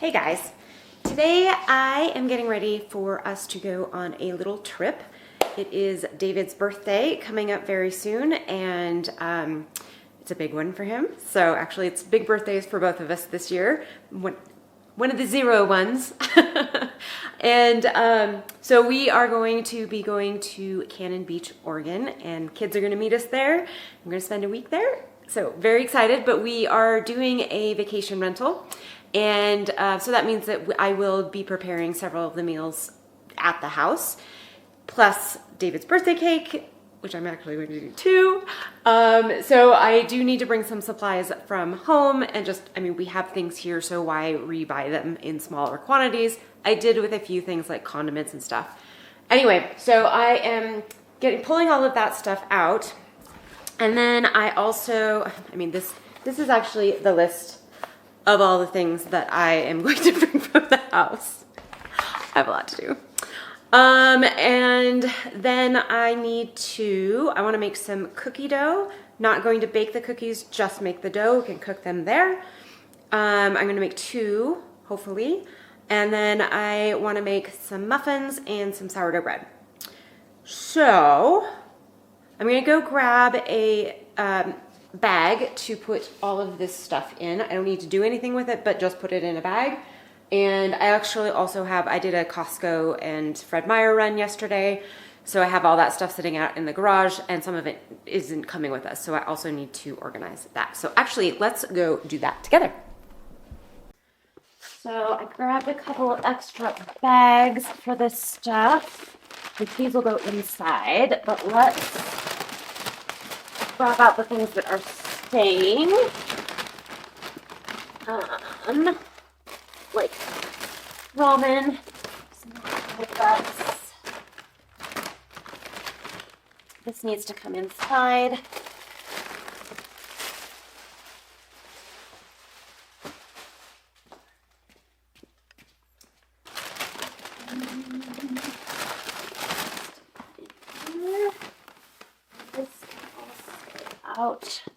Hey guys, today I am getting ready for us to go on a little trip. It is David's birthday coming up very soon, and it's a big one for him. So actually it's big birthdays for both of us this year. One of the 0 ones. And so we are going to be going to Cannon Beach, Oregon, and kids are going to meet us there. I'm going to spend a week there. So very excited, but we are doing a vacation rental. And so that means that I will be preparing several of the meals at the house, plus David's birthday cake, which I'm actually going to do too. So I do need to bring some supplies from home and we have things here, so why rebuy them in smaller quantities? I did with a few things like condiments and stuff. Anyway, so I am pulling all of that stuff out. And then I also, this is actually the list of all the things that I am going to bring from the house. I have a lot to do. And then I want to make some cookie dough. Not going to bake the cookies, just make the dough. We can cook them there. I'm going to make 2, hopefully. And then I want to make some muffins and some sourdough bread. So I'm going to go grab a bag to put all of this stuff in. I don't need to do anything with it, but just put it in a bag. And I actually also I did a Costco and Fred Meyer run yesterday. So I have all that stuff sitting out in the garage, and some of it isn't coming with us. So I also need to organize that. So actually, let's go do that together. So I grabbed a couple of extra bags for this stuff. These will go inside, but let's grab out the things that are staying. Like ramen, this needs to come inside.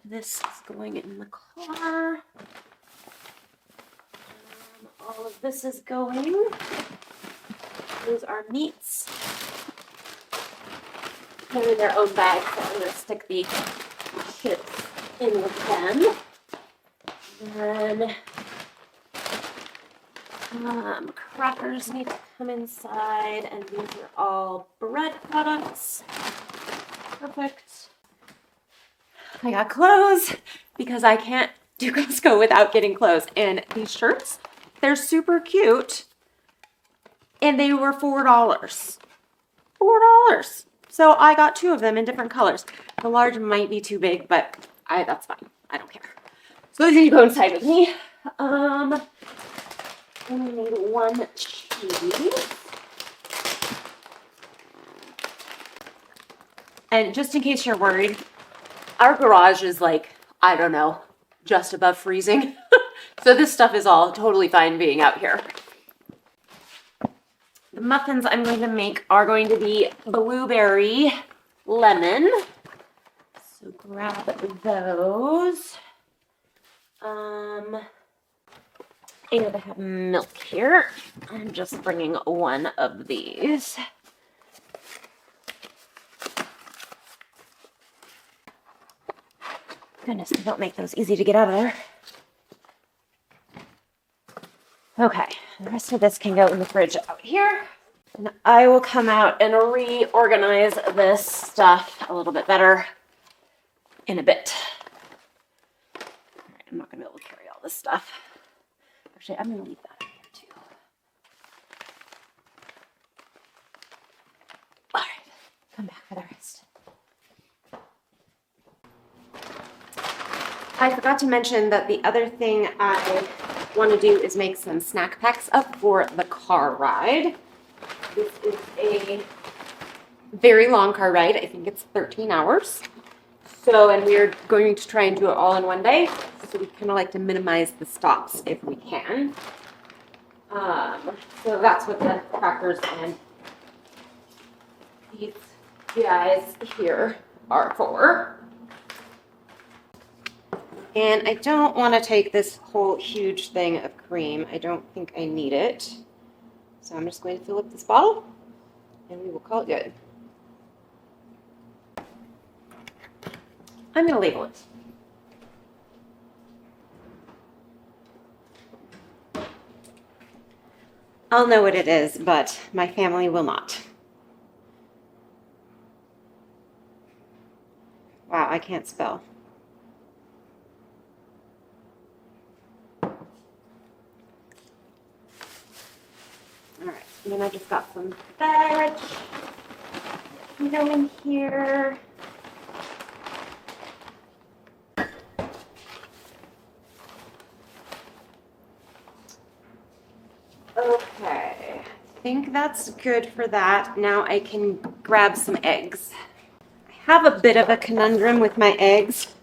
This is going in the car. All of this is going. Those are meats. They're in their own bags, so I'm going to stick the chips in with them. And then crackers need to come inside, and these are all bread products. Perfect. I got clothes because I can't do Costco without getting clothes. And these shirts, they're super cute. And they were $4. $4. So I got 2 of them in different colors. The large might be too big, but that's fine. I don't care. So those need to go inside with me. I'm gonna need 1 cheese. And just in case you're worried, our garage is like, I don't know, just above freezing. So this stuff is all totally fine being out here. The muffins I'm going to make are going to be blueberry lemon. So grab those. And I have milk here. I'm just bringing 1 of these. Goodness, they don't make those easy to get out of there. Okay, the rest of this can go in the fridge out here. And I will come out and reorganize this stuff a little bit better in a bit. All right, I'm not going to be able to carry all this stuff. Actually, I'm going to leave that in here too. All right, come back for the rest. I forgot to mention that the other thing I want to do is make some snack packs up for the car ride. This is a very long car ride. I think it's 13 hours. So, and we're going to try and do it all in one day. So we kind of like to minimize the stops if we can. So that's what the crackers and these guys here are for. And I don't want to take this whole huge thing of cream. I don't think I need it. So I'm just going to fill up this bottle and we will call it good. I'm going to label it. I'll know what it is, but my family will not. Wow, I can't spell. All right, and then I just got some veg, in here. Okay, I think that's good for that. Now I can grab some eggs. I have a bit of a conundrum with my eggs.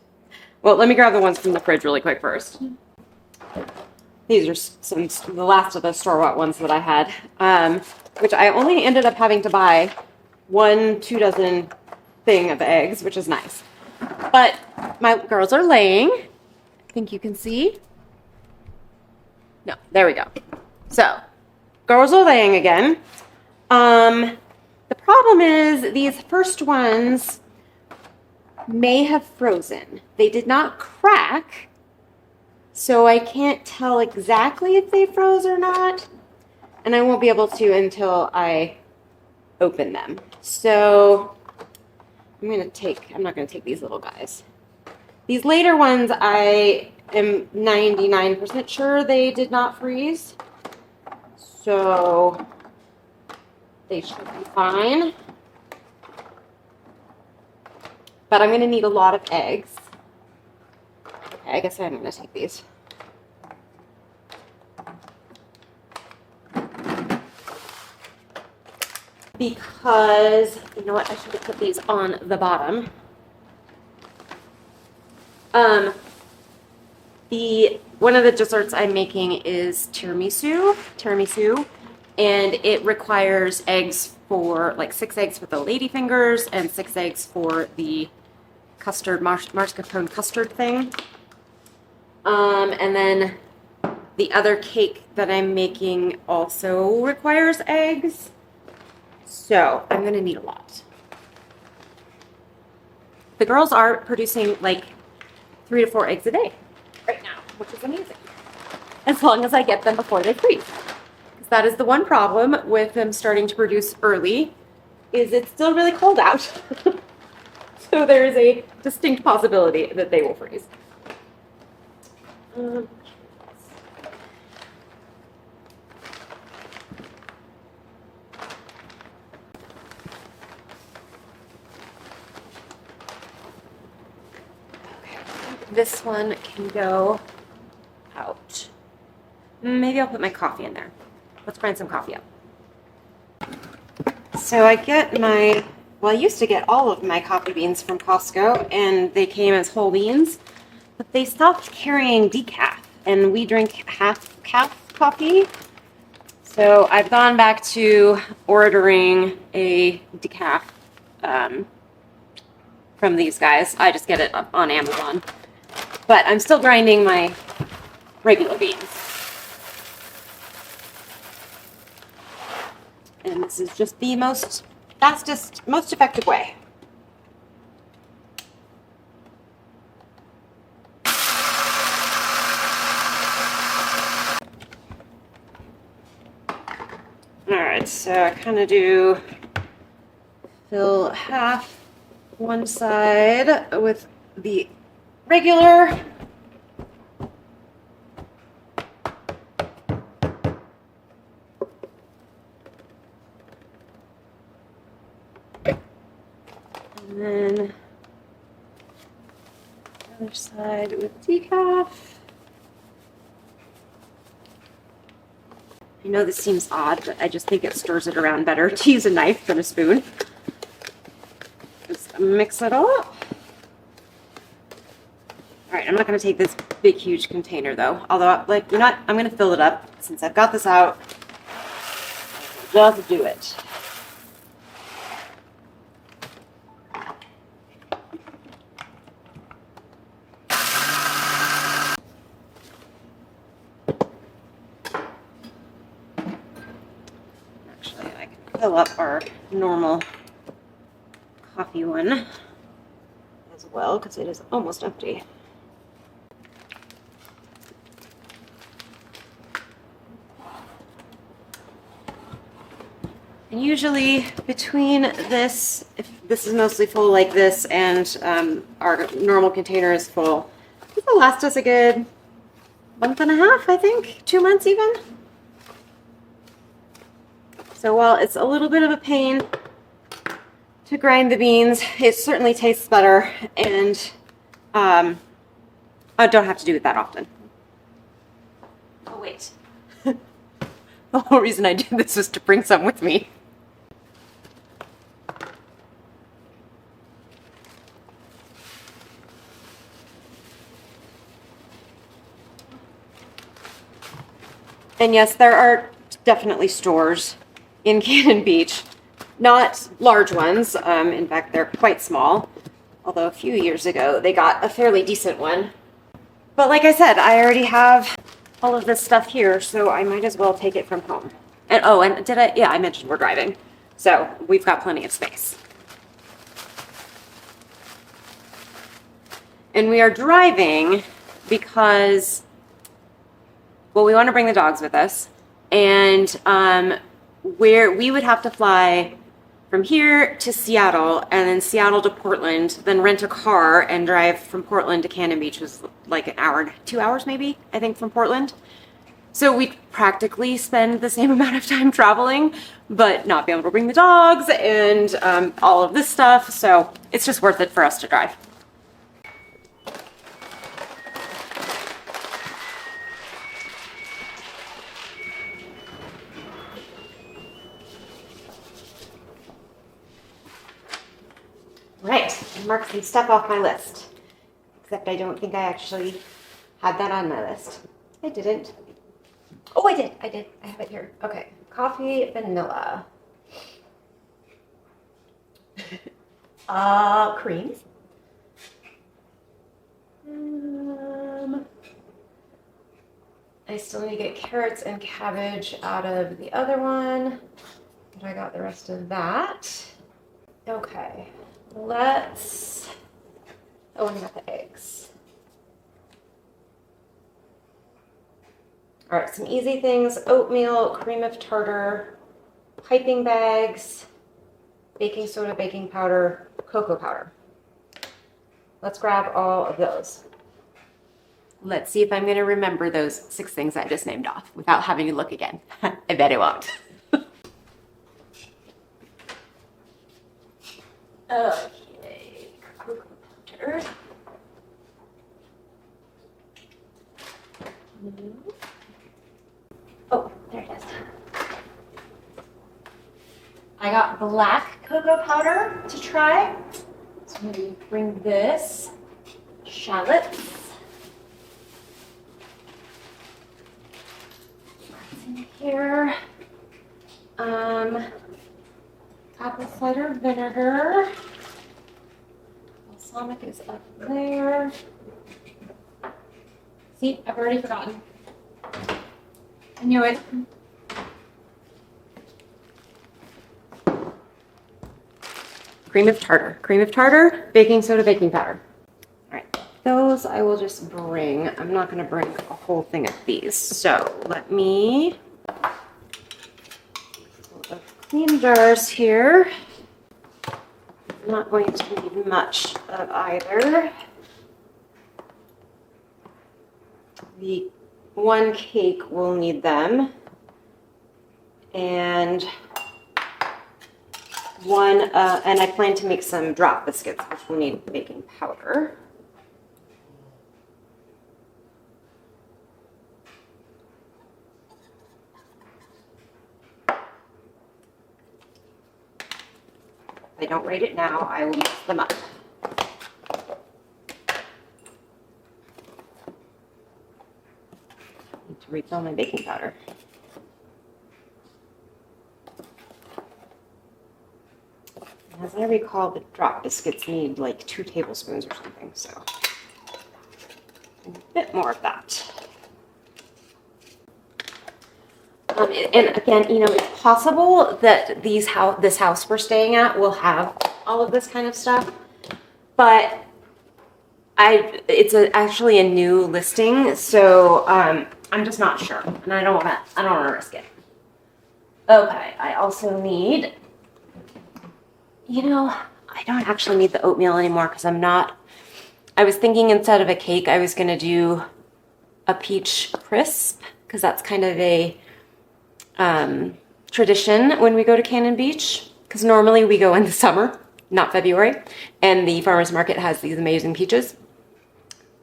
Well, let me grab the ones from the fridge really quick first. These are the last of the store-bought ones that I had, which I only ended up having to buy 2 dozen thing of eggs, which is nice. But my girls are laying. I think you can see. No, there we go. So, girls are laying again. The problem is these first ones may have frozen. They did not crack, so I can't tell exactly if they froze or not. And I won't be able to until I open them. So I'm not going to take these little guys. These later ones, I am 99% sure they did not freeze. So they should be fine. But I'm going to need a lot of eggs. Okay, I guess I'm going to take these. Because, you know what, I should have put these on the bottom. One of the desserts I'm making is tiramisu, and it requires eggs for 6 eggs for the ladyfingers and 6 eggs for the custard mascarpone custard thing. And then the other cake that I'm making also requires eggs. So I'm gonna need a lot. The girls are producing 3 to 4 eggs a day right now, which is amazing. As long as I get them before they freeze. Because that is the one problem with them starting to produce early, is it's still really cold out. So there is a distinct possibility that they will freeze. This one can go out. Maybe I'll put my coffee in there. Let's grind some coffee up. So I used to get all of my coffee beans from Costco, and they came as whole beans, but they stopped carrying decaf, and we drink half calf coffee. So I've gone back to ordering a decaf from these guys. I just get it on Amazon. But I'm still grinding my regular beans. And this is just the fastest, most effective way. Alright, so I kind of fill half one side with the regular. And then other side with decaf. I know this seems odd, but I just think it stirs it around better to use a knife than a spoon. Just mix it all up. All right, I'm not going to take this big, huge container though. Although, I'm going to fill it up since I've got this out. Just do it. fill up our normal coffee one as well because it is almost empty. And usually between this, if this is mostly full like this, and our normal container is full, this will last us a good month and a half, I think, 2 months even. So while it's a little bit of a pain to grind the beans, it certainly tastes better, and I don't have to do it that often. Oh wait, the whole reason I did this was to bring some with me. And yes, there are definitely stores in Cannon Beach, not large ones. In fact, they're quite small, although a few years ago they got a fairly decent one. But like I said, I already have all of this stuff here, so I might as well take it from home. And oh, and yeah, I mentioned we're driving, so we've got plenty of space. And we are driving because, well, we want to bring the dogs with us, and where we would have to fly from here to Seattle, and then Seattle to Portland, then rent a car and drive from Portland to Cannon Beach was like an hour, 2 hours maybe, I think, from Portland. So we practically spend the same amount of time traveling, but not be able to bring the dogs and all of this stuff. So it's just worth it for us to drive. Right, mark some stuff off my list. Except I don't think I actually had that on my list. I didn't. Oh, I did. I have it here. Okay, coffee vanilla. Cream. I still need to get carrots and cabbage out of the other one, but I got the rest of that. Okay. Let's, oh, and I got the eggs. All right, some easy things: oatmeal, cream of tartar, piping bags, baking soda, baking powder, cocoa powder. Let's grab all of those. Let's see if I'm going to remember those 6 things I just named off without having to look again. I bet I won't. Okay, cocoa powder. Oh, there it is. I got black cocoa powder to try. So I'm going to bring this. Shallots. What's in here? Apple cider vinegar. Balsamic is up there. See, I've already forgotten. I knew it. Cream of tartar. Cream of tartar, baking soda, baking powder. All right, those I will just bring. I'm not going to bring a whole thing of these. So let me clean jars here. I'm not going to need much of either. The one cake will need them, and one, and I plan to make some drop biscuits, which will need baking powder. If I don't rate it now, I will mix them up. Need to refill my baking powder. And as I recall, the drop biscuits need like 2 tablespoons or something, so a bit more of that. And again, you know, it's possible that this house we're staying at will have all of this kind of stuff, but it's actually a new listing, so I'm just not sure, and I don't want to risk it. Okay, I also need, you know, I don't actually need the oatmeal anymore because I was thinking instead of a cake, I was going to do a peach crisp because that's kind of a tradition when we go to Cannon Beach, because normally we go in the summer, not February, and the farmer's market has these amazing peaches.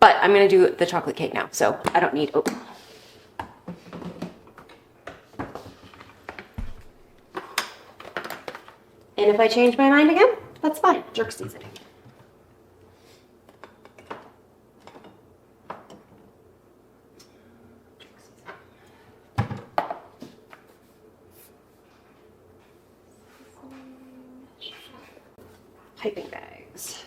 But I'm going to do the chocolate cake now, so I don't need oatmeal. And if I change my mind again, that's fine. Jerk seasoning. Piping bags.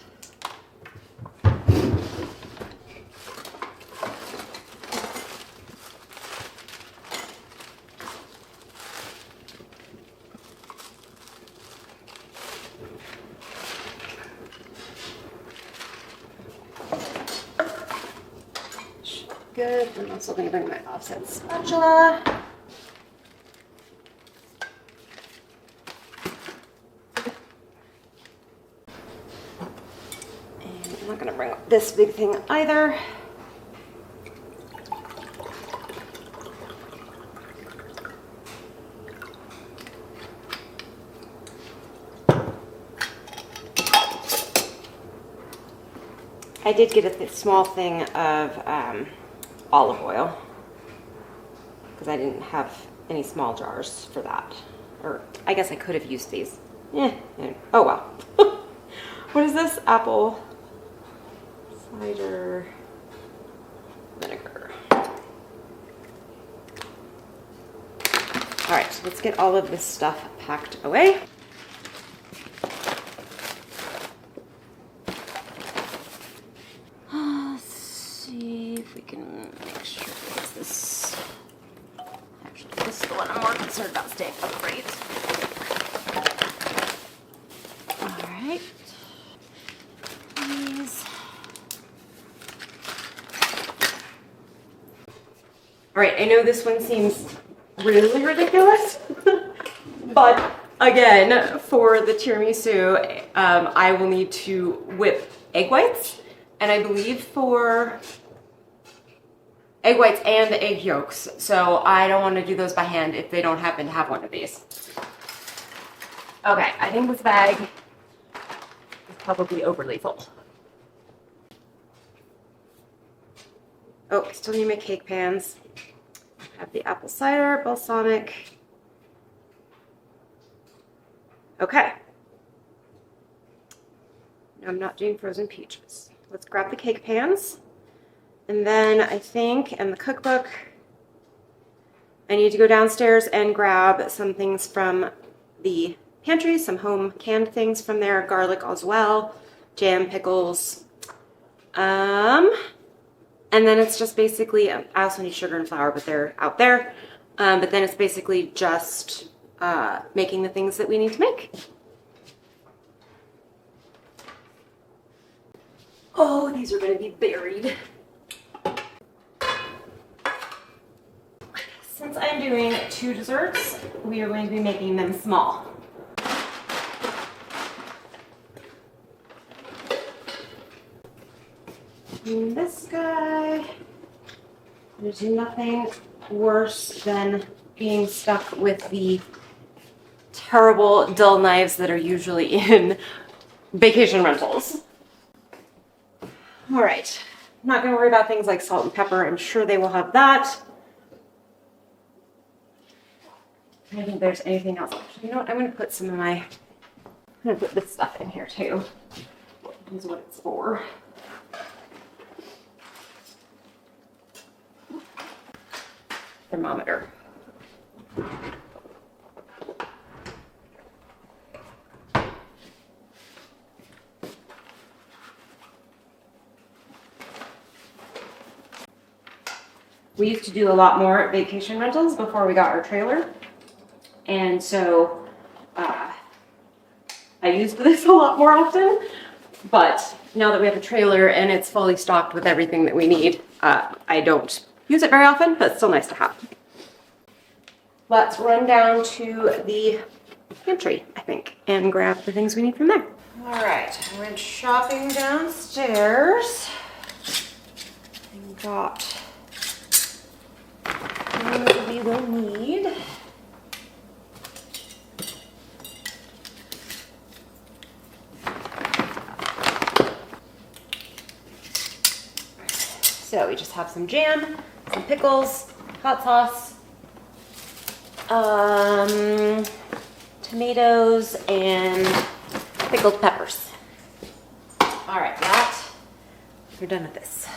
Good. I'm also going to bring my offset spatula. And I'm not going to bring up this big thing either. I did get a small thing of olive oil because I didn't have any small jars for that. Or I guess I could have used these. Oh well. What is this? Apple cider vinegar. All right, let's get all of this stuff packed away. We can make sure it's this. Actually, this is the one I'm more concerned about staying upright. All right. Please. All right, I know this one seems really ridiculous, but again, for the tiramisu, I will need to whip egg whites, and I believe for egg whites and egg yolks, so I don't want to do those by hand if they don't happen to have one of these. Okay, I think this bag is probably overly full. Oh, I still need my cake pans. I have the apple cider, balsamic. Okay. No, I'm not doing frozen peaches. Let's grab the cake pans. And then I think in the cookbook, I need to go downstairs and grab some things from the pantry, some home canned things from there, garlic as well, jam, pickles. And then it's just basically, I also need sugar and flour, but they're out there. But then it's basically just making the things that we need to make. Oh, these are going to be buried. Since I'm doing 2 desserts, we are going to be making them small. And this guy, there's nothing worse than being stuck with the terrible dull knives that are usually in vacation rentals. All right, I'm not going to worry about things like salt and pepper. I'm sure they will have that. I don't think there's anything else. Actually, you know what? I'm going to put some of I'm going to put this stuff in here too. This is what it's for. Thermometer. We used to do a lot more vacation rentals before we got our trailer. And so I used this a lot more often. But now that we have a trailer and it's fully stocked with everything that we need, I don't use it very often, but it's still nice to have. Let's run down to the pantry, I think, and grab the things we need from there. All right, I went shopping downstairs and got things we will need. So we just have some jam, some pickles, hot sauce, tomatoes, and pickled peppers. All right, we're done with this.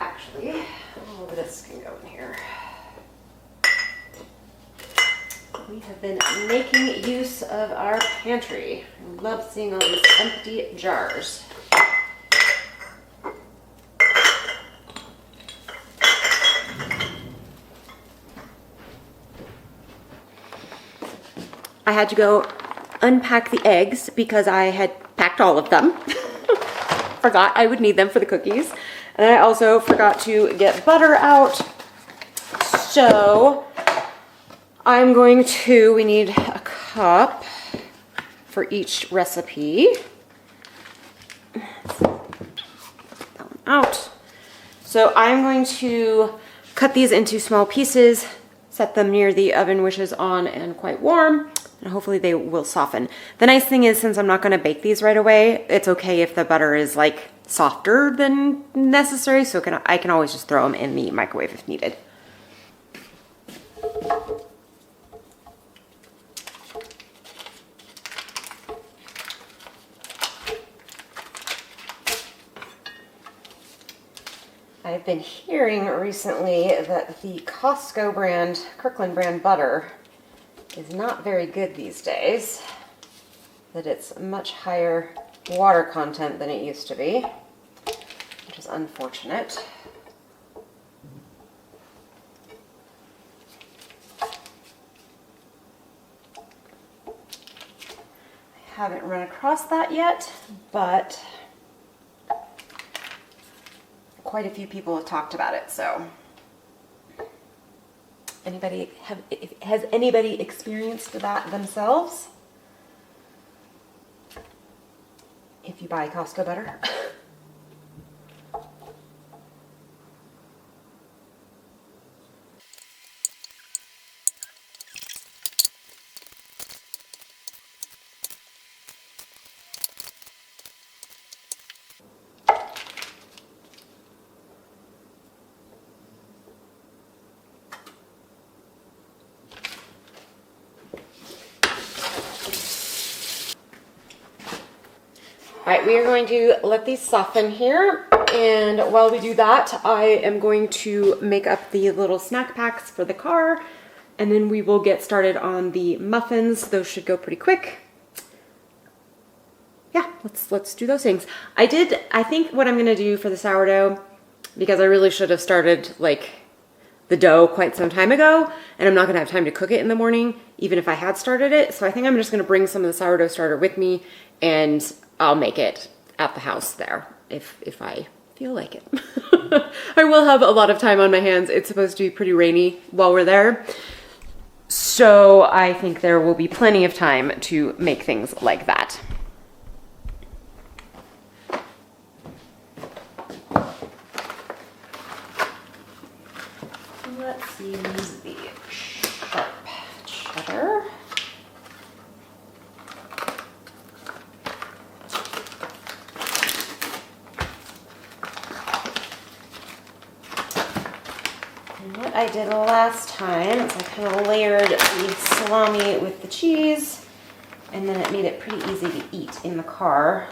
Actually, all of this can go in here. We have been making use of our pantry. I love seeing all these empty jars. I had to go unpack the eggs because I had packed all of them. Forgot I would need them for the cookies. And I also forgot to get butter out. So we need a cup for each recipe. Put that one out. So I'm going to cut these into small pieces, set them near the oven, which is on and quite warm. And hopefully they will soften. The nice thing is, since I'm not going to bake these right away, it's okay if the butter is like softer than necessary, so I can always just throw them in the microwave if needed. I've been hearing recently that the Costco brand, Kirkland brand butter is not very good these days, that it's much higher water content than it used to be, which is unfortunate. I haven't run across that yet, but quite a few people have talked about it, so. Has anybody experienced that themselves? If you buy Costco butter. All right, we are going to let these soften here, and while we do that, I am going to make up the little snack packs for the car, and then we will get started on the muffins. Those should go pretty quick. Yeah, let's do those things. I think what I'm gonna do for the sourdough, because I really should have started like the dough quite some time ago, and I'm not gonna have time to cook it in the morning, even if I had started it. So I think I'm just gonna bring some of the sourdough starter with me, and I'll make it at the house there if I feel like it. I will have a lot of time on my hands. It's supposed to be pretty rainy while we're there. So I think there will be plenty of time to make things like that. Let's use the sharp cheddar. What I did last time is I kind of layered the salami with the cheese, and then it made it pretty easy to eat in the car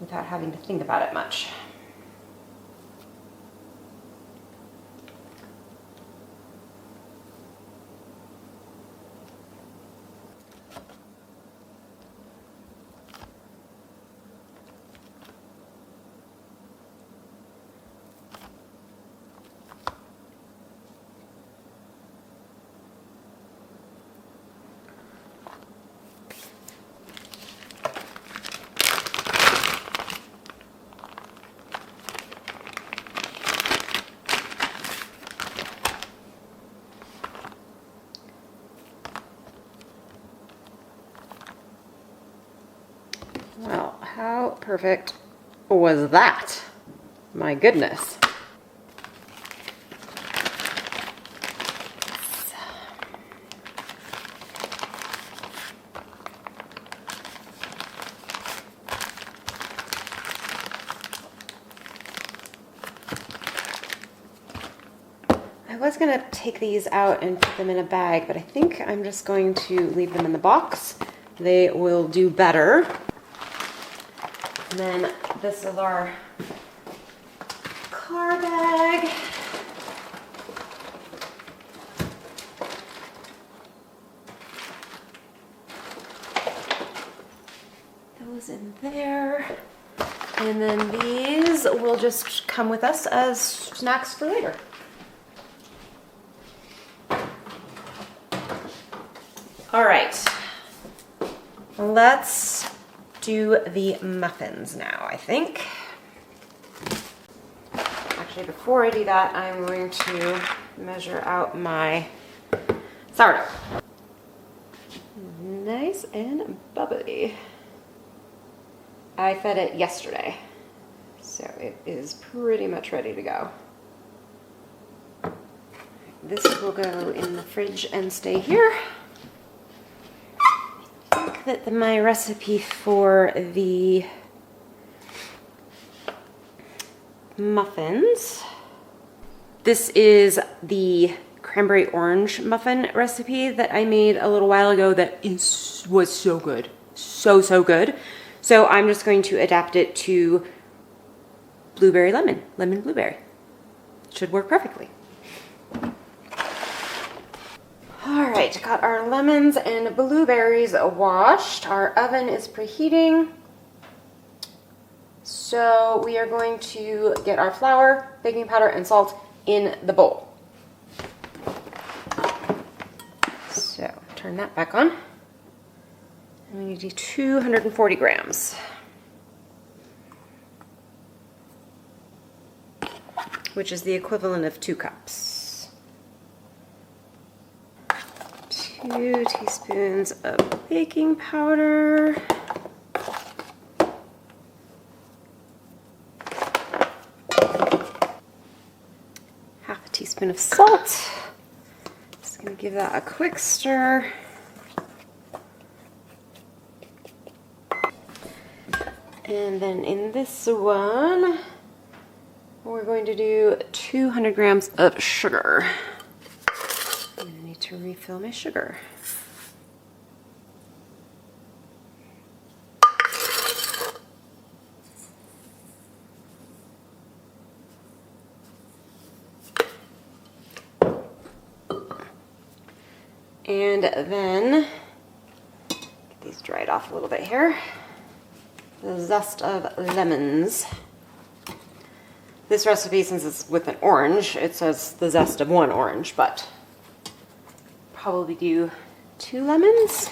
without having to think about it much. perfect was that? My goodness. I was gonna take these out and put them in a bag, but I think I'm just going to leave them in the box. They will do better. And then this is our car bag. Those in there. And then these will just come with us as snacks for later. All right, let's do the muffins now, I think. Actually, before I do that, I'm going to measure out my sourdough. Nice and bubbly. I fed it yesterday, so it is pretty much ready to go. This will go in the fridge and stay here. That my recipe for the muffins. This is the cranberry orange muffin recipe that I made a little while ago that was so good. So good. So I'm just going to adapt it to blueberry lemon blueberry. Should work perfectly. All right, got our lemons and blueberries washed. Our oven is preheating. So we are going to get our flour, baking powder, and salt in the bowl. So turn that back on. And we need to do 240 grams. Which is the equivalent of 2 cups. 2 teaspoons of baking powder. Half a teaspoon of salt. Just gonna give that a quick stir. And then in this one, we're going to do 200 grams of sugar. I need to refill my sugar. And then, get these dried off a little bit here. The zest of lemons. This recipe, since it's with an orange, it says the zest of 1 orange, but probably do 2 lemons.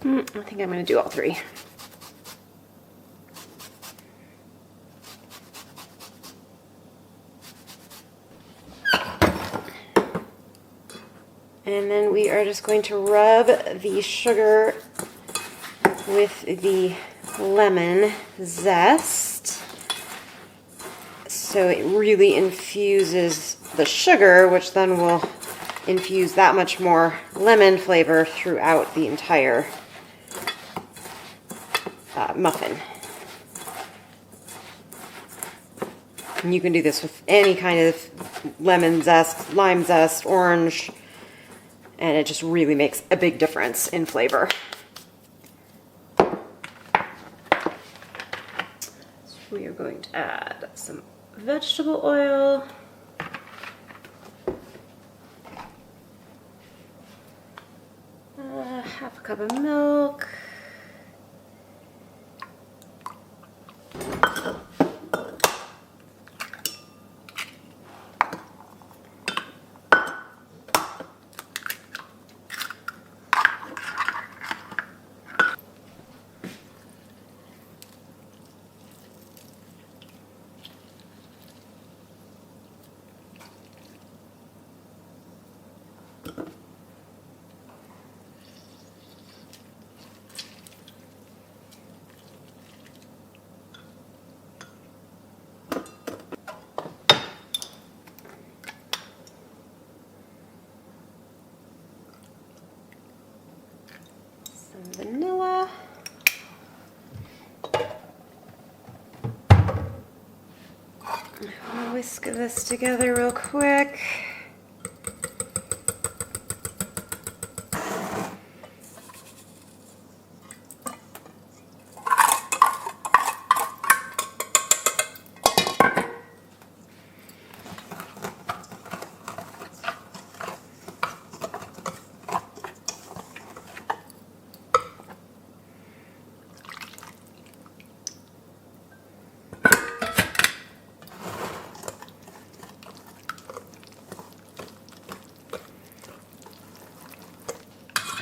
I think I'm going to do all 3. And then we are just going to rub the sugar with the lemon zest so it really infuses the sugar, which then will infuse that much more lemon flavor throughout the entire muffin. And you can do this with any kind of lemon zest, lime zest, orange, and it just really makes a big difference in flavor. So we are going to add some vegetable oil. Half a cup of milk. whisk this together real quick.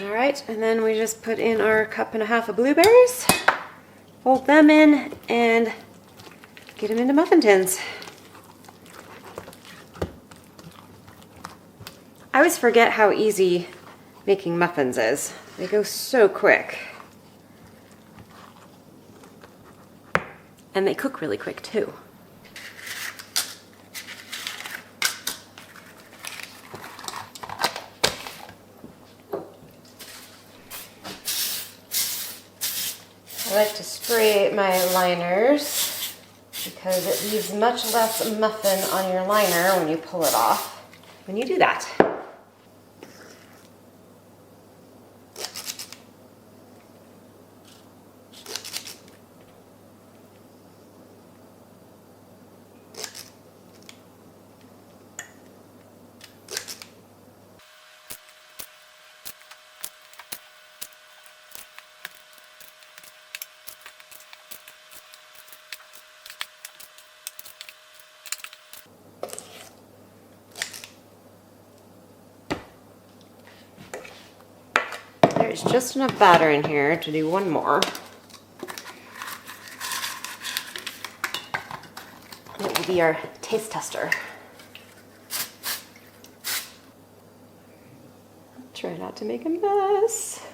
All right, and then we just put in our 1.5 cups of blueberries, fold them in, and get them into muffin tins. I always forget how easy making muffins is. They go so quick. And they cook really quick too. I like to spray my liners because it leaves much less muffin on your liner when you pull it off when you do that. There's just enough batter in here to do one more. It will be our taste tester. Try not to make a mess.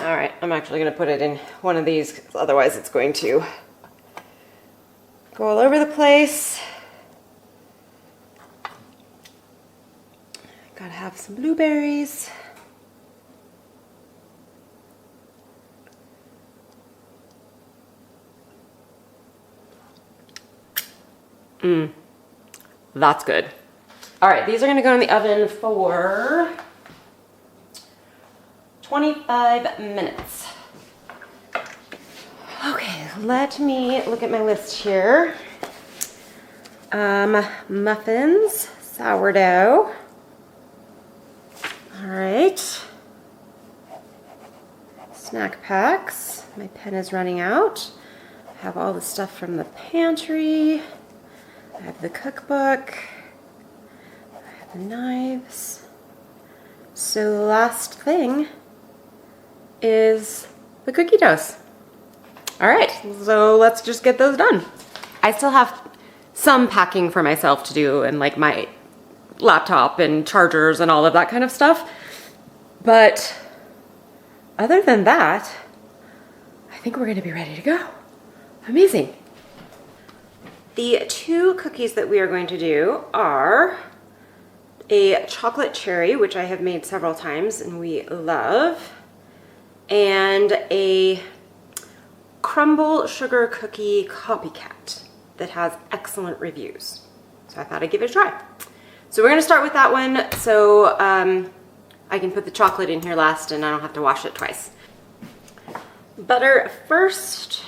All right, I'm actually going to put it in one of these, 'cause otherwise it's going to go all over the place. Gotta have some blueberries. That's good. All right, these are going to go in the oven for 25 minutes. Okay, let me look at my list here. Muffins, sourdough. All right. Snack packs. My pen is running out. I have all the stuff from the pantry. I have the cookbook. I have the knives. So the last thing is the cookie doughs. All right, so let's just get those done. I still have some packing for myself to do and like my laptop and chargers and all of that kind of stuff. But other than that, I think we're gonna be ready to go. Amazing. The two cookies that we are going to do are a chocolate cherry, which I have made several times and we love, and a Crumbl sugar cookie copycat that has excellent reviews. So I thought I'd give it a try. So we're gonna start with that one so I can put the chocolate in here last and I don't have to wash it twice. Butter first.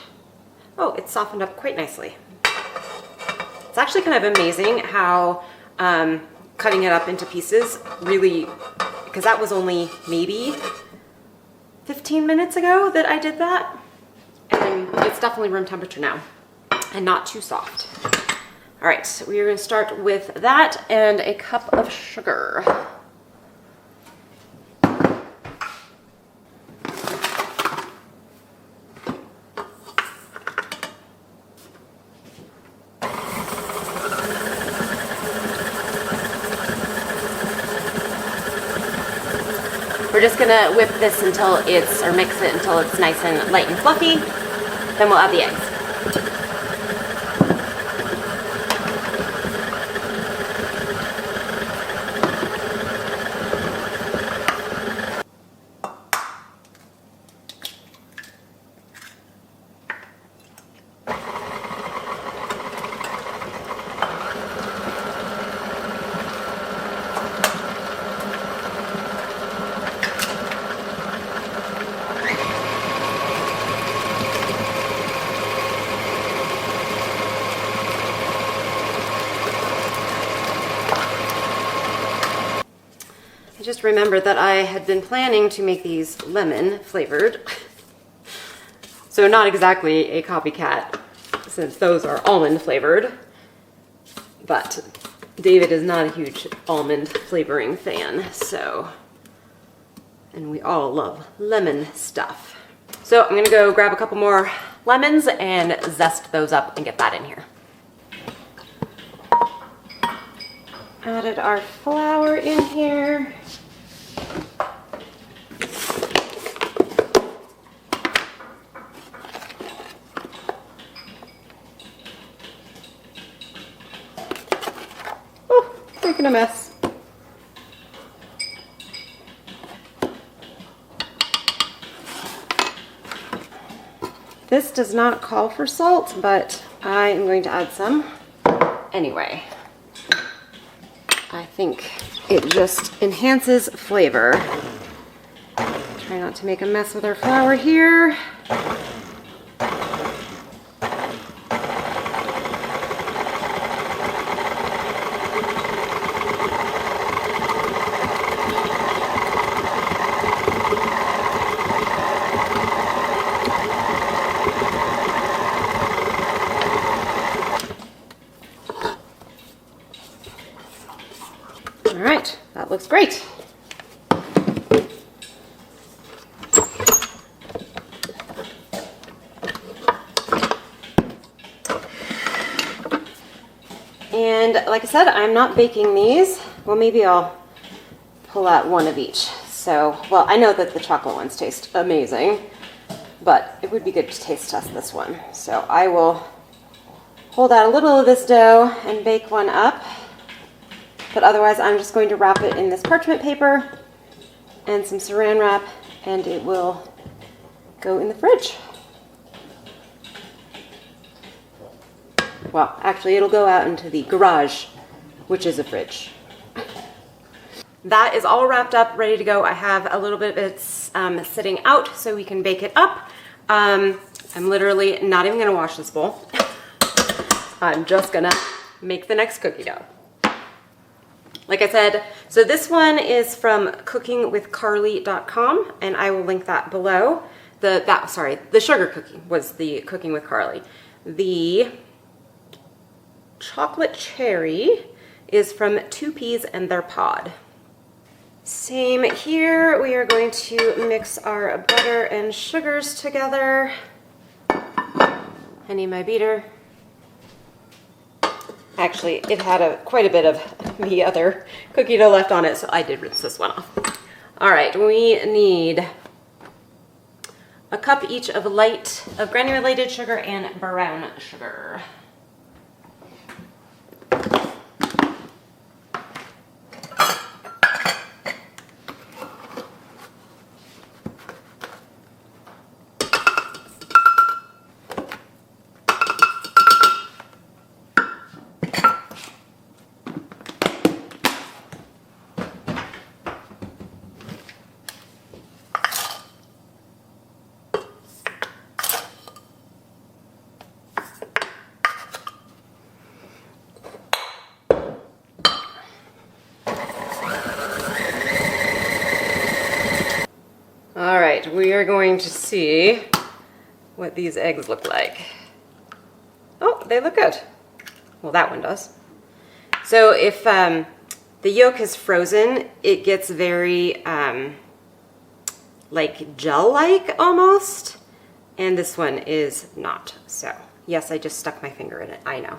Oh, it's softened up quite nicely. It's actually kind of amazing how cutting it up into pieces really, because that was only maybe 15 minutes ago that I did that. And it's definitely room temperature now and not too soft. All right, so we are going to start with that and a cup of sugar. We're just gonna whip this until it's, or mix it until it's nice and light and fluffy. Then we'll add the eggs. remembered that I had been planning to make these lemon flavored. So not exactly a copycat, since those are almond flavored, but David is not a huge almond flavoring fan, so, and we all love lemon stuff. So I'm gonna go grab a couple more lemons and zest those up and get that in here. Added our flour in here. Oh, making a mess. This does not call for salt, but I am going to add some anyway. I think it just enhances flavor. Try not to make a mess with our flour here. All right, that looks great. And like I said, I'm not baking these. Well, maybe I'll pull out one of each. So, well, I know that the chocolate ones taste amazing, but it would be good to taste test this one. So I will hold out a little of this dough and bake one up. But otherwise, I'm just going to wrap it in this parchment paper and some saran wrap, and it will go in the fridge. Well, actually, it'll go out into the garage, which is a fridge. That is all wrapped up, ready to go. I have a little bit of it sitting out so we can bake it up. I'm literally not even gonna wash this bowl. I'm just gonna make the next cookie dough. Like I said, so this one is from cookingwithcarly.com, and I will link that below. The sugar cookie was the Cooking with Carly. The chocolate cherry is from 2 Peas and Their Pod. Same here, we are going to mix our butter and sugars together. I need my beater. Actually, it had quite a bit of the other cookie dough left on it, so I did rinse this one off. All right, we need a cup each of granulated sugar and brown sugar. All right, we are going to see what these eggs look like. Oh, they look good. Well, that one does. So if the yolk is frozen, it gets very like gel-like almost, and this one is not. So yes, I just stuck my finger in it, I know.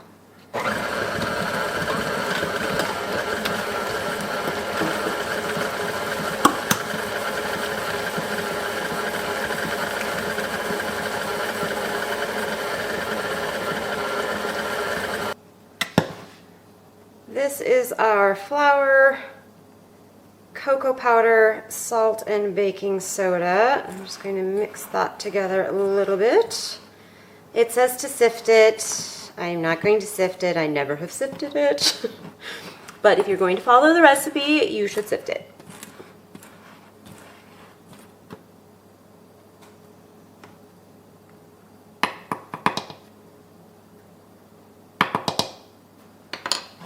This is our flour, cocoa powder, salt, and baking soda. I'm just going to mix that together a little bit. It says to sift it. I'm not going to sift it. I never have sifted it. But if you're going to follow the recipe, you should sift it.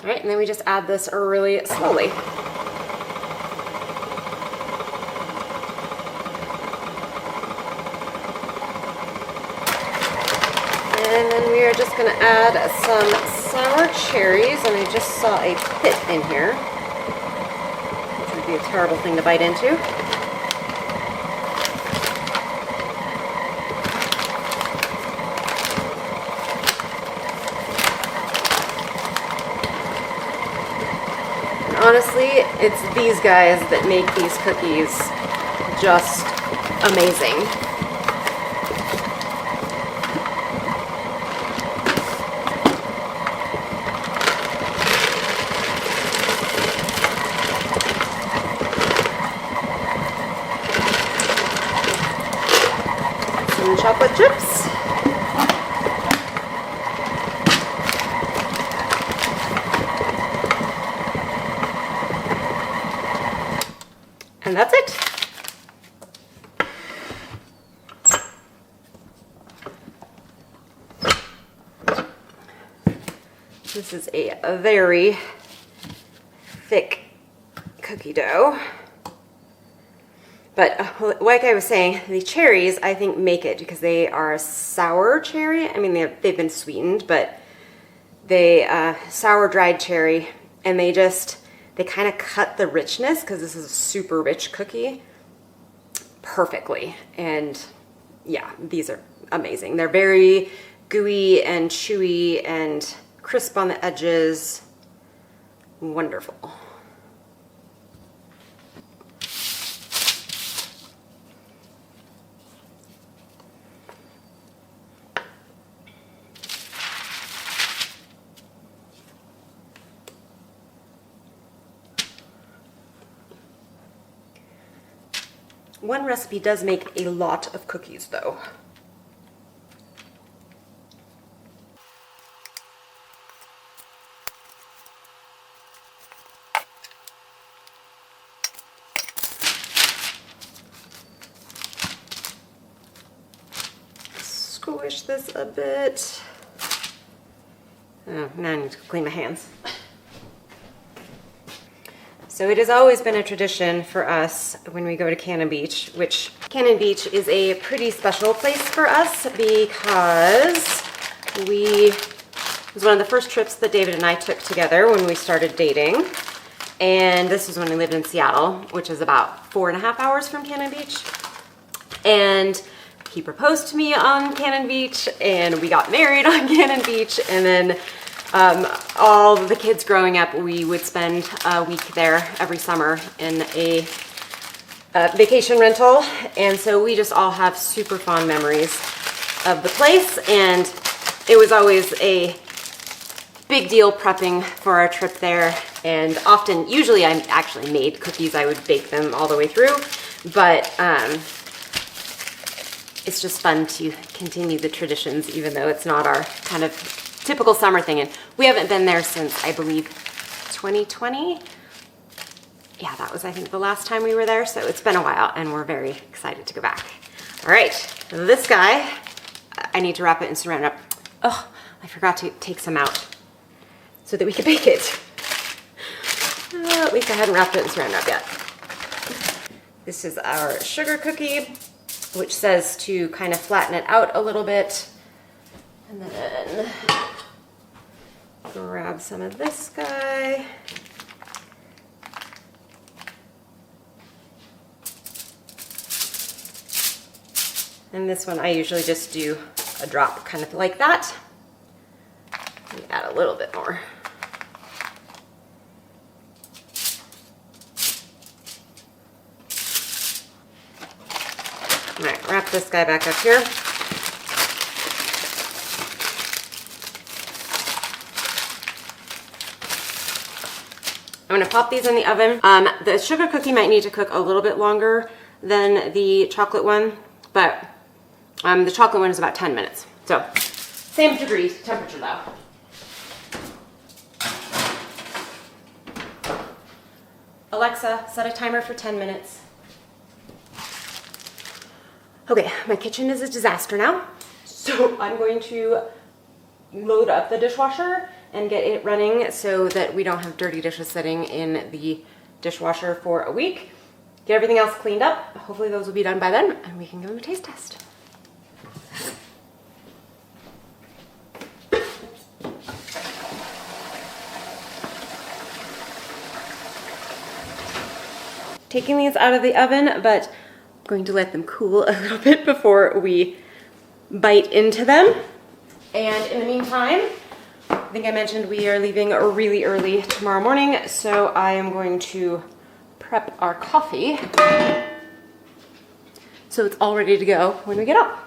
All right, and then we just add this really slowly. are just going to add some sour cherries, and I just saw a pit in here, which would be a terrible thing to bite into. And honestly, it's these guys that make these cookies just amazing. Some chocolate chips. And that's it. This is a very thick cookie dough. But like I was saying, the cherries, I think, make it because they are sour cherry. I mean, they've been sweetened, but they sour dried cherry, and they kind of cut the richness, because this is a super rich cookie, perfectly. And yeah, these are amazing. They're very gooey and chewy and crisp on the edges. Wonderful. One recipe does make a lot of cookies, though. Squish this a bit. Oh, now I need to clean my hands. So it has always been a tradition for us when we go to Cannon Beach, which Cannon Beach is a pretty special place for us because it was one of the first trips that David and I took together when we started dating. And this was when we lived in Seattle, which is about 4.5 hours from Cannon Beach. And he proposed to me on Cannon Beach, and we got married on Cannon Beach, and then all the kids growing up, we would spend a week there every summer in a vacation rental. And so we just all have super fond memories of the place. And it was always a big deal prepping for our trip there. And usually I actually made cookies. I would bake them all the way through. But it's just fun to continue the traditions, even though it's not our kind of typical summer thing. And we haven't been there since, I believe, 2020. Yeah, that was, I think, the last time we were there. So it's been a while, and we're very excited to go back. All right, this guy, I need to wrap it in saran wrap. Oh, I forgot to take some out so that we could bake it. At least I hadn't wrapped it in saran wrap yet. This is our sugar cookie, which says to kind of flatten it out a little bit. And then grab some of this guy. And this one I usually just do a drop kind of like that. And add a little bit more. All right, wrap this guy back up here. I'm gonna pop these in the oven. The sugar cookie might need to cook a little bit longer than the chocolate one, but the chocolate one is about 10 minutes. So same degree temperature though. Alexa, set a timer for 10 minutes. Okay, my kitchen is a disaster now. So I'm going to load up the dishwasher and get it running so that we don't have dirty dishes sitting in the dishwasher for a week. Get everything else cleaned up. Hopefully those will be done by then and we can give them a taste test. taking these out of the oven, but I'm going to let them cool a little bit before we bite into them. And in the meantime, I think I mentioned we are leaving really early tomorrow morning, so I am going to prep our coffee so it's all ready to go when we get up.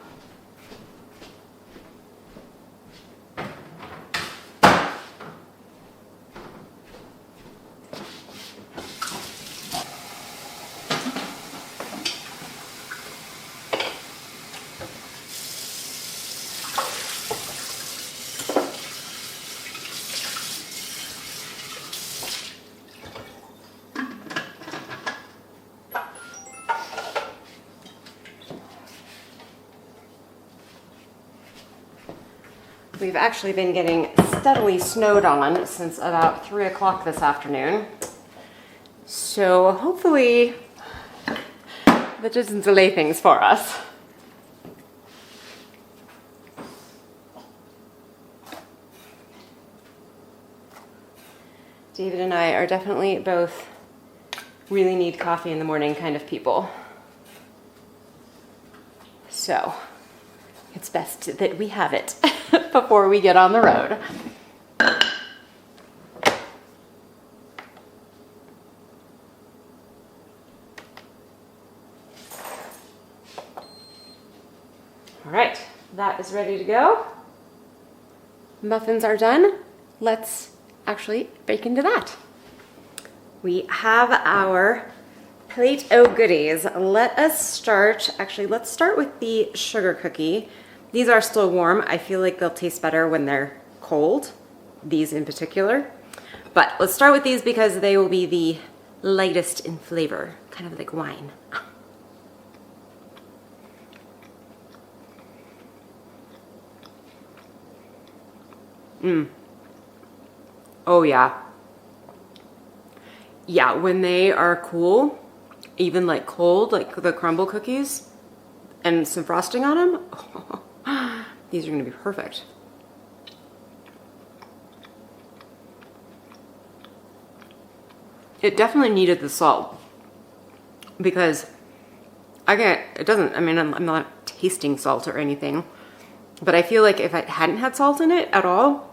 We've actually been getting steadily snowed on since about 3 o'clock this afternoon. So hopefully that doesn't delay things for us. David and I are definitely both really need coffee in the morning kind of people. So it's best that we have it before we get on the road. All right, that is ready to go. Muffins are done. Let's actually bake into that. We have our plate o' goodies. Let us start, actually let's start with the sugar cookie. These are still warm. I feel like they'll taste better when they're cold, these in particular. But let's start with these because they will be the lightest in flavor, kind of like wine. Oh yeah. Yeah, when they are cool, even like cold, like the Crumbl cookies and some frosting on them, these are gonna be perfect. It definitely needed the salt because I mean, I'm not tasting salt or anything, but I feel like if I hadn't had salt in it at all,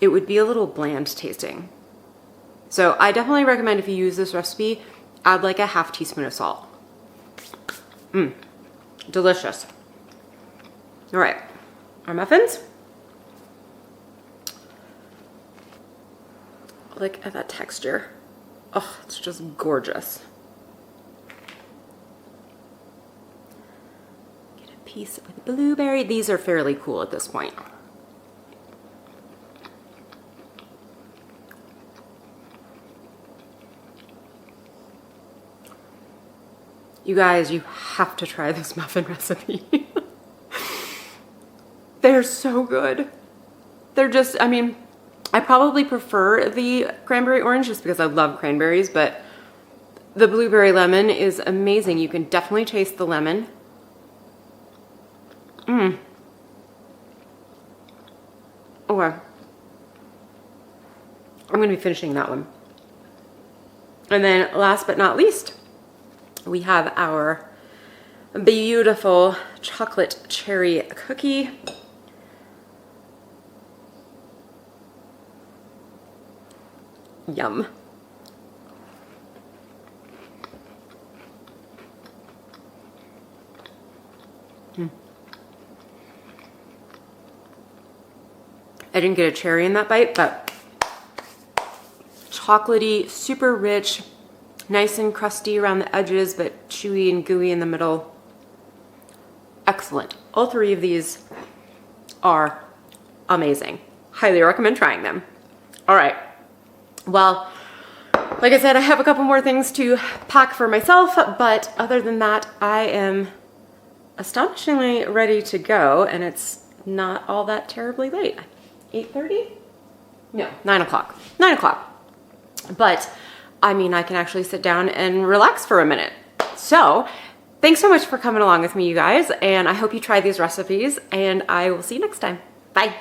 it would be a little bland tasting. So I definitely recommend if you use this recipe, add like a half teaspoon of salt. Delicious. All right, our muffins. Look at that texture. Oh, it's just gorgeous. Get a piece with blueberry. These are fairly cool at this point. You guys, you have to try this muffin recipe. They're so good. They're just, I mean, I probably prefer the cranberry orange just because I love cranberries, but the blueberry lemon is amazing. You can definitely taste the lemon. Okay. I'm gonna be finishing that one. And then last but not least, we have our beautiful chocolate cherry cookie. Yum. I didn't get a cherry in that bite, but chocolatey, super rich, nice and crusty around the edges, but chewy and gooey in the middle. Excellent. All three of these are amazing. Highly recommend trying them. All right. Well, like I said, I have a couple more things to pack for myself, but other than that, I am astonishingly ready to go, and it's not all that terribly late. 8:30? No, 9 o'clock. 9 o'clock. But I mean, I can actually sit down and relax for a minute. So thanks so much for coming along with me, you guys, and I hope you try these recipes, and I will see you next time. Bye.